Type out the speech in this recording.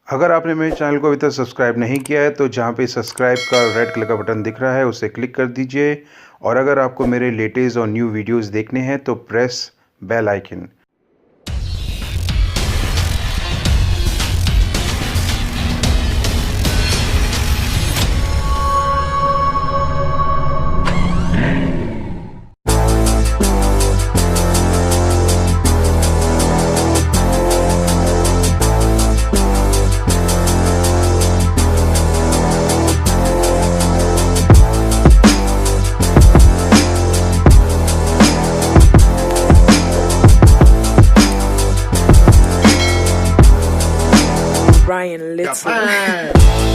अगर आपने मेरे चैनल को अभी तक सब्सक्राइब नहीं किया है तो जहाँ पे सब्सक्राइब का रेड कलर का बटन दिख रहा है उसे क्लिक कर दीजिए। और अगर आपको मेरे लेटेस्ट और न्यू वीडियोस देखने हैं तो press bell icon. Ryan Little.